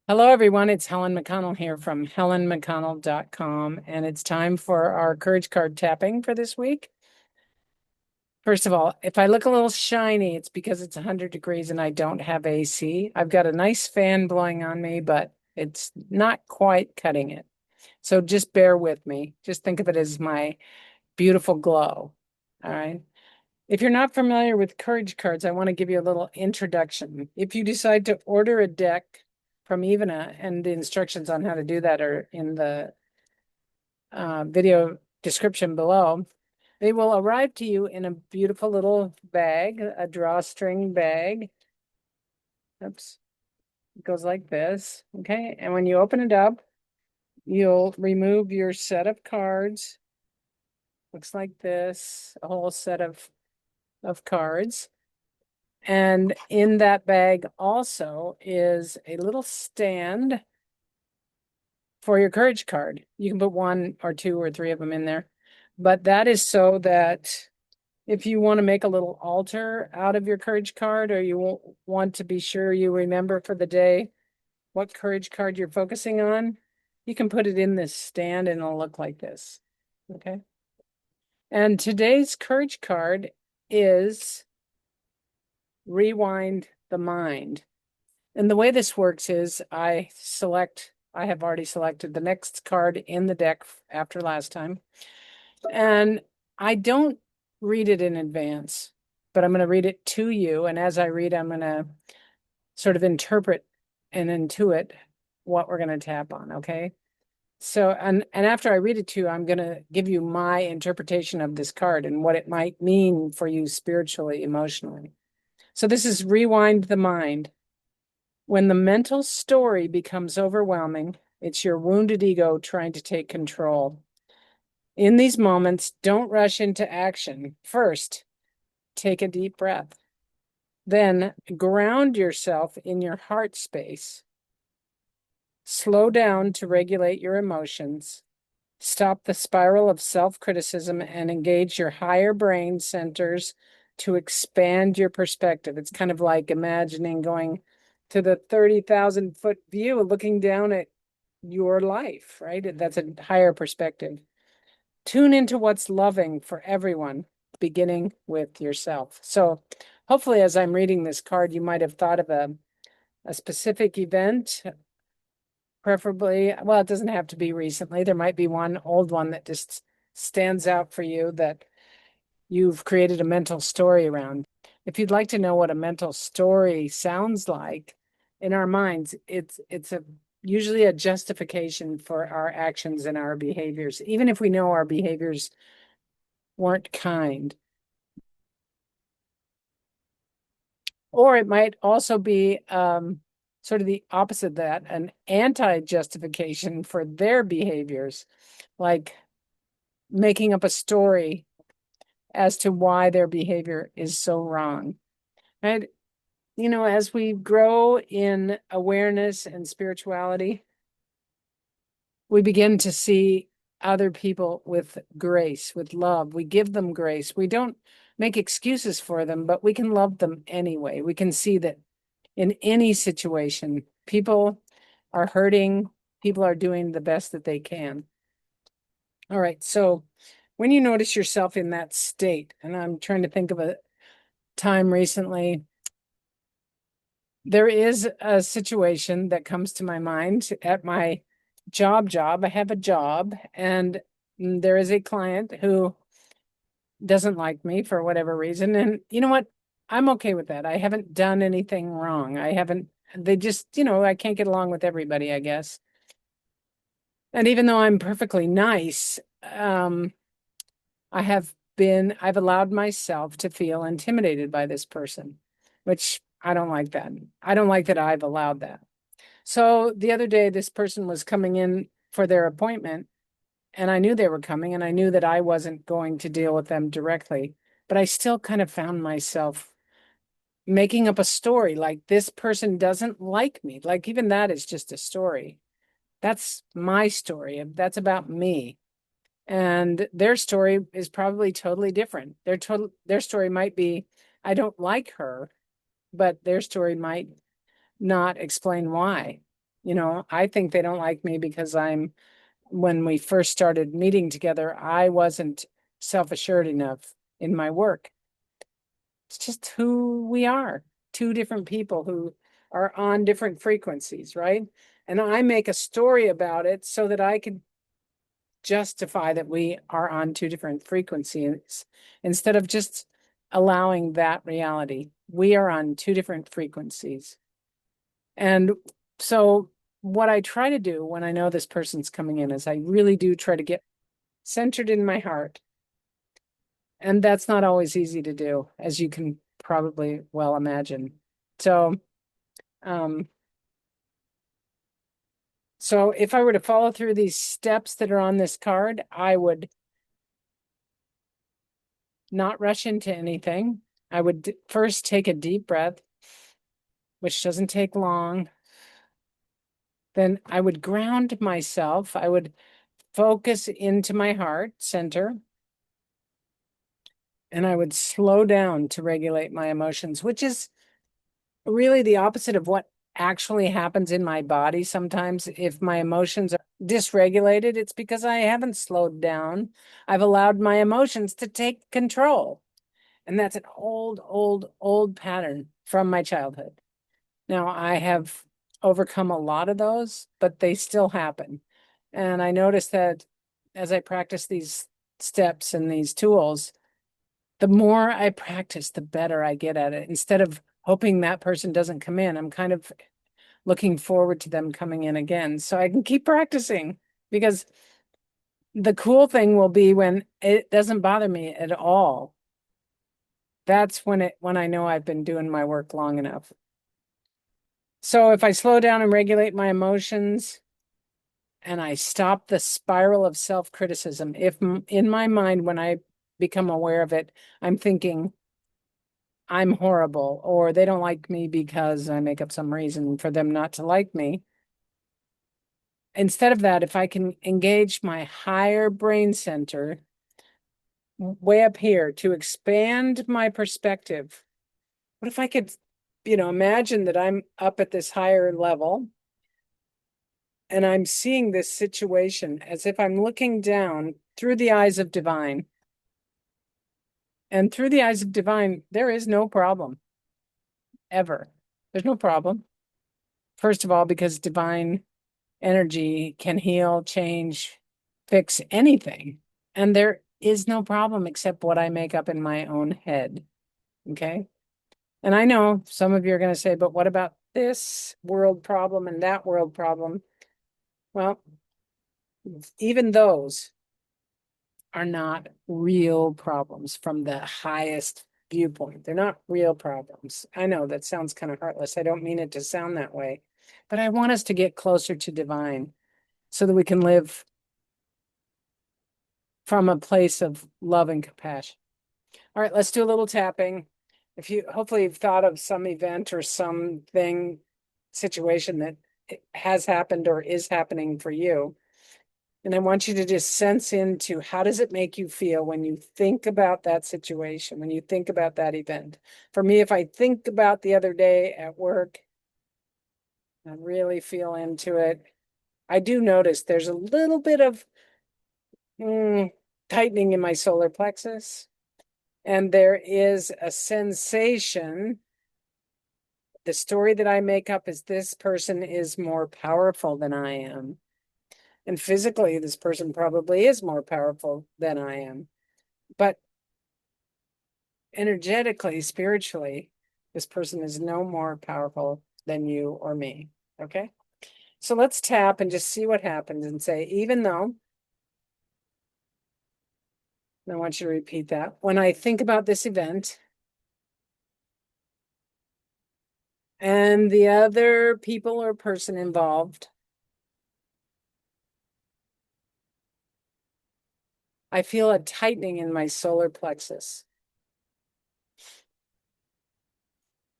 Hello, everyone. It's Helen McConnell here from helenmcconnell.com, and it's time for our courage card tapping for this week. First of all, if I look a little shiny, it's because it's 100 degrees and I don't have AC. I've got a nice fan blowing on me, but it's not quite cutting it. So just bear with me. Just think of it as my beautiful glow. All right. If you're not familiar with courage cards, I want to give you a little introduction. If you decide to order a deck from Evena, and the instructions on how to do that are in the video description below, they will arrive to you in a beautiful little bag, a drawstring bag. Oops, it goes like this. Okay, and when you open it up, you'll remove your set of cards. Looks like this, a whole set of cards. And in that bag also is a little stand for your courage card. You can put one or two or three of them in there. But that is so that if you want to make a little altar out of your courage card, or you want to be sure you remember for the day what courage card you're focusing on, you can put it in this stand and it'll look like this. Okay. And today's courage card is Rewind the Mind. And the way this works is I have already selected the next card in the deck after last time. And I don't read it in advance, but I'm going to read it to you. And as I read, I'm going to sort of interpret and intuit what we're going to tap on. Okay. So, and after I read it to you, I'm going to give you my interpretation of this card and what it might mean for you spiritually, emotionally. So this is Rewind the Mind. When the mental story becomes overwhelming, it's your wounded ego trying to take control. In these moments, don't rush into action. First, take a deep breath. Then ground yourself in your heart space. Slow down to regulate your emotions. Stop the spiral of self-criticism and engage your higher brain centers to expand your perspective. It's kind of like imagining going to the 30,000-foot view, looking down at your life, right? That's a higher perspective. Tune into what's loving for everyone, beginning with yourself. So hopefully, as I'm reading this card, you might have thought of a specific event, preferably, well, it doesn't have to be recently. There might be one old one that just stands out for you that you've created a mental story around. If you'd like to know what a mental story sounds like in our minds, it's usually a justification for our actions and our behaviors, even if we know our behaviors weren't kind. Or it might also be sort of the opposite of that, an anti-justification for their behaviors, like making up a story as to why their behavior is so wrong. Right? You know, as we grow in awareness and spirituality, we begin to see other people with grace, with love. We give them grace. We don't make excuses for them, but we can love them anyway. We can see that in any situation, people are hurting, people are doing the best that they can. All right, so when you notice yourself in that state, and I'm trying to think of a time recently, there is a situation that comes to my mind at my job. I have a job, and there is a client who doesn't like me for whatever reason. And you know what? I'm okay with that. I haven't done anything wrong. They just, I can't get along with everybody, I guess. And even though I'm perfectly nice, I've allowed myself to feel intimidated by this person, which I don't like that. I don't like that I've allowed that. So the other day, this person was coming in for their appointment, and I knew they were coming, and I knew that I wasn't going to deal with them directly, but I still kind of found myself making up a story like this person doesn't like me. Like even that is just a story. That's my story. That's about me. And their story is probably totally different. Their story might be, I don't like her, but their story might not explain why. I think they don't like me because when we first started meeting together, I wasn't self-assured enough in my work. It's just who we are, two different people who are on different frequencies, right? And I make a story about it so that I can justify that we are on two different frequencies instead of just allowing that reality. We are on two different frequencies. And so what I try to do when I know this person's coming in is I really do try to get centered in my heart. And that's not always easy to do, as you can probably well imagine. So, um, so if I were to follow through these steps that are on this card, I would not rush into anything. I would first take a deep breath, which doesn't take long. Then I would ground myself. I would focus into my heart center. And I would slow down to regulate my emotions, which is really the opposite of what actually happens in my body. Sometimes if my emotions are dysregulated, it's because I haven't slowed down. I've allowed my emotions to take control. And that's an old pattern from my childhood. Now, I have overcome a lot of those, but they still happen. And I notice that as I practice these steps and these tools, the more I practice, the better I get at it. Instead of hoping that person doesn't come in, I'm kind of looking forward to them coming in again so I can keep practicing. Because the cool thing will be when it doesn't bother me at all. That's when I know I've been doing my work long enough. So if I slow down and regulate my emotions and I stop the spiral of self-criticism, if in my mind, when I become aware of it, I'm thinking, I'm horrible, or they don't like me because I make up some reason for them not to like me. Instead of that, if I can engage my higher brain center way up here to expand my perspective, what if I could, imagine that I'm up at this higher level and I'm seeing this situation as if I'm looking down through the eyes of divine. And through the eyes of divine, there is no problem, ever. There's no problem. First of all, because divine energy can heal, change, fix anything. And there is no problem except what I make up in my own head. Okay. And I know some of you are going to say, but what about this world problem and that world problem? Well, even those are not real problems from the highest viewpoint. They're not real problems. I know that sounds kind of heartless. I don't mean it to sound that way, but I want us to get closer to divine so that we can live from a place of love and compassion. All right, let's do a little tapping. Hopefully you've thought of some event or something, situation that has happened or is happening for you. And I want you to just sense into how does it make you feel when you think about that situation, when you think about that event. For me, if I think about the other day at work, I really feel into it. I do notice there's a little bit of tightening in my solar plexus. And there is a sensation. The story that I make up is this person is more powerful than I am. And physically, this person probably is more powerful than I am. But energetically, spiritually, this person is no more powerful than you or me. Okay? So let's tap and just see what happens and say, even though, and I want you to repeat that. When I think about this event and the other people or person involved, I feel a tightening in my solar plexus.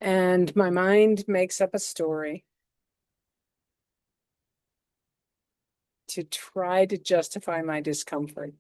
And my mind makes up a story to try to justify my discomfort.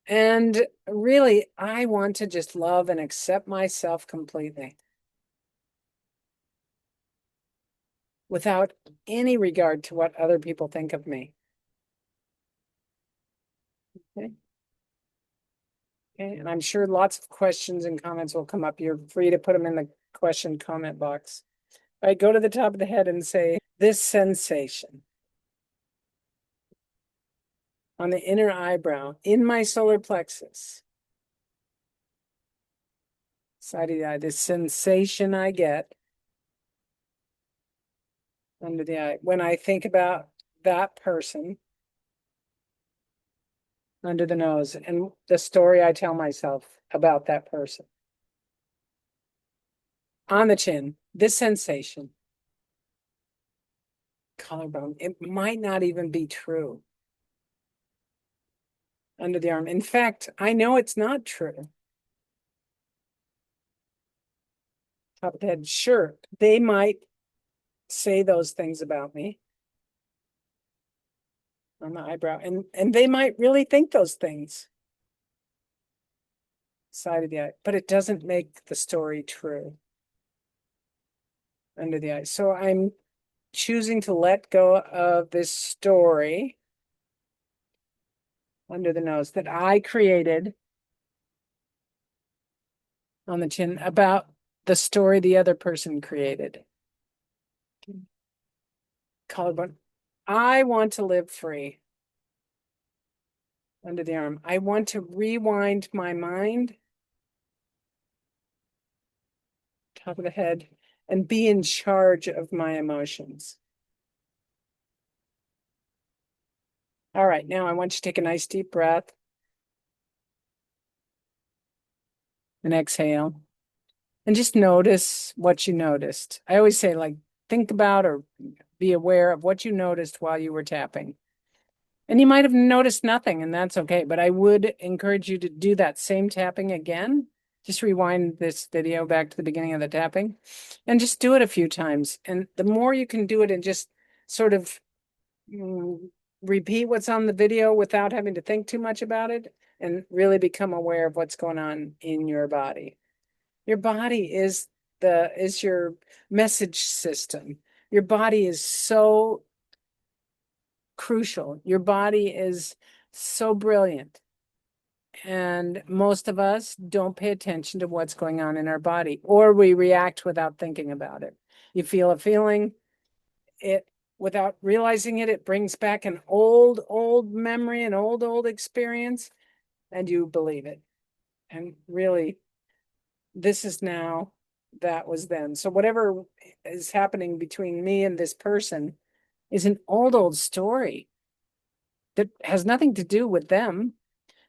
And really, I want to just love and accept myself completely. without any regard to what other people think of me. Okay. Okay, and I'm sure lots of questions and comments will come up. You're free to put them in the question comment box. All right, go to the top of the head and say, this sensation on the inner eyebrow, in my solar plexus, side of the eye, this sensation I get under the eye when I think about that person under the nose and the story I tell myself about that person. On the chin, this sensation, collarbone, it might not even be true. Under the arm. In fact, I know it's not true. Top of the head, sure, they might say those things about me on the eyebrow, and they might really think those things. Side of the eye, but it doesn't make the story true. Under the eye. So I'm choosing to let go of this story under the nose that I created on the chin about the story the other person created. Collarbone. I want to live free. Under the arm. I want to rewind my mind. Top of the head. And be in charge of my emotions. All right, now I want you to take a nice deep breath. And exhale. And just notice what you noticed. I always say, like, think about or be aware of what you noticed while you were tapping. And you might have noticed nothing, and that's okay. But I would encourage you to do that same tapping again. Just rewind this video back to the beginning of the tapping and just do it a few times. And the more you can do it and just sort of repeat what's on the video without having to think too much about it and really become aware of what's going on in your body. Your body is your message system. Your body is so crucial. Your body is so brilliant. And most of us don't pay attention to what's going on in our body, or we react without thinking about it. You feel a feeling, without realizing it, it brings back an old memory, an old experience, and you believe it. And really, this is now, that was then. So whatever is happening between me and this person is an old story that has nothing to do with them.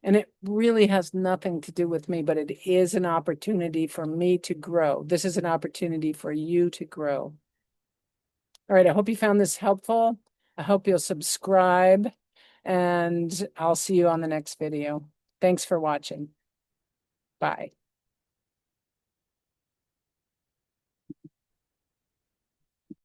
And it really has nothing to do with me, but it is an opportunity for me to grow. This is an opportunity for you to grow. All right, I hope you found this helpful. I hope you'll subscribe, and I'll see you on the next video. Thanks for watching. Bye.